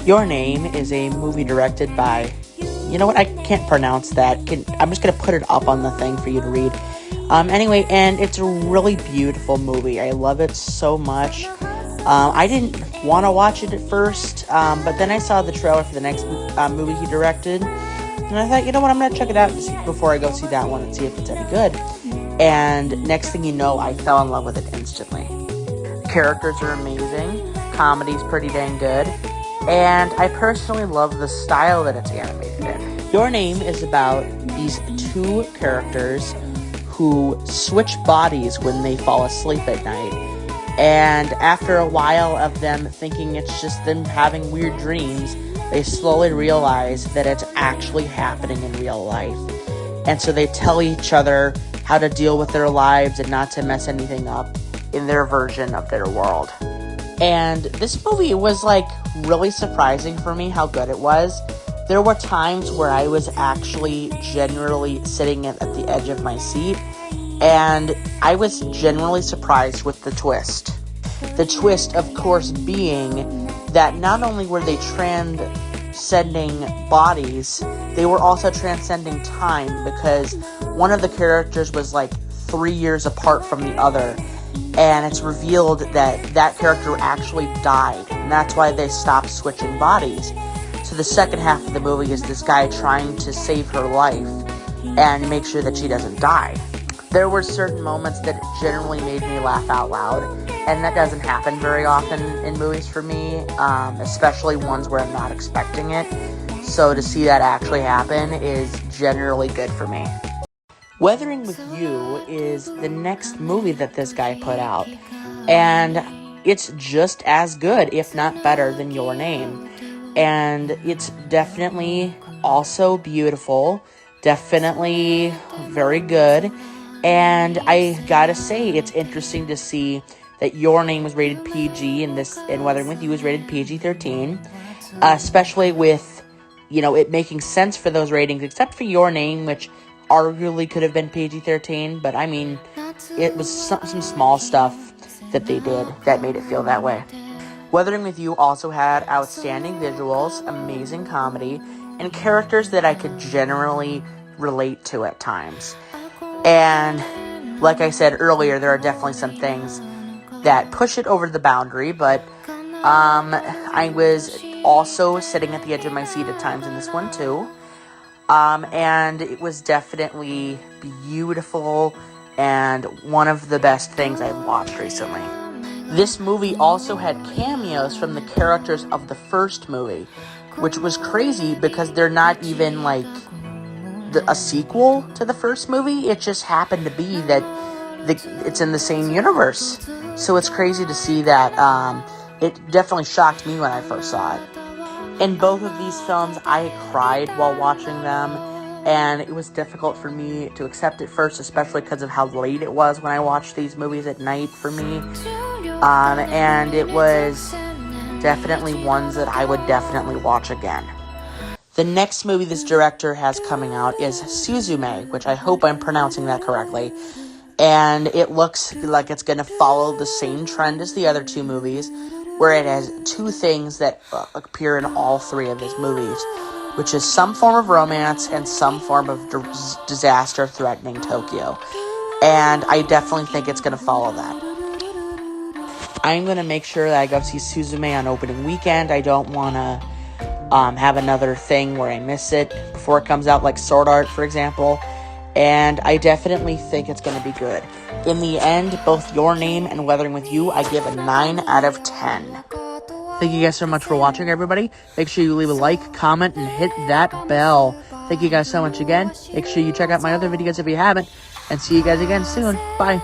Your Name is a movie directed by, you know what, I can't pronounce that. I'm just going to put it up on the thing for you to read. Anyway, and it's a really beautiful movie. I love it so much. I didn't want to watch it at first, but then I saw the trailer for the next movie he directed, and I thought, you know what, I'm going to check it out before I go see that one and see if it's any good. And next thing you know, I fell in love with it instantly. The characters are amazing. Comedy's pretty dang good. And I personally love the style that it's animated in. Your Name is about these two characters who switch bodies when they fall asleep at night. And after a while of them thinking it's just them having weird dreams, they slowly realize that it's actually happening in real life. And so they tell each other how to deal with their lives and not to mess anything up in their version of their world. And this movie was, really surprising for me how good it was. There were times where I was actually genuinely sitting at the edge of my seat, and I was genuinely surprised with the twist. The twist, of course, being that not only were they transcending bodies, they were also transcending time, because one of the characters was 3 years apart from the other. And it's revealed that character actually died, and that's why they stopped switching bodies. So the second half of the movie is this guy trying to save her life and make sure that she doesn't die. There were certain moments that generally made me laugh out loud, and that doesn't happen very often in movies for me, especially ones where I'm not expecting it. So to see that actually happen is generally good for me. Weathering with You is the next movie that this guy put out, and it's just as good, if not better, than Your Name. And it's definitely also beautiful, definitely very good, and I gotta say, it's interesting to see that Your Name was rated PG and Weathering with You was rated PG-13, especially with, it making sense for those ratings, except for Your Name, which arguably could have been PG-13, but I mean, it was some small stuff that they did that made it feel that way. Weathering with You also had outstanding visuals, amazing comedy, and characters that I could generally relate to at times. And like I said earlier, there are definitely some things that push it over the boundary, but I was also sitting at the edge of my seat at times in this one too. And it was definitely beautiful and one of the best things I've watched recently. This movie also had cameos from the characters of the first movie, which was crazy because they're not even a sequel to the first movie. It just happened to be that it's in the same universe. So it's crazy to see that. It definitely shocked me when I first saw it. In both of these films, I cried while watching them, and it was difficult for me to accept at first, especially because of how late it was when I watched these movies at night for me. And it was definitely ones that I would definitely watch again. The next movie this director has coming out is Suzume, which I hope I'm pronouncing that correctly. And it looks like it's going to follow the same trend as the other two movies, where it has two things that appear in all three of his movies, which is some form of romance and some form of disaster threatening Tokyo. And I definitely think it's going to follow that. I'm going to make sure that I go see Suzume on opening weekend. I don't want to have another thing where I miss it before it comes out, like Sword Art, for example. And I definitely think it's going to be good. In the end, both Your Name and Weathering with You, I give a 9 out of 10. Thank you guys so much for watching, everybody. Make sure you leave a like, comment, and hit that bell. Thank you guys so much again. Make sure you check out my other videos if you haven't. And see you guys again soon. Bye.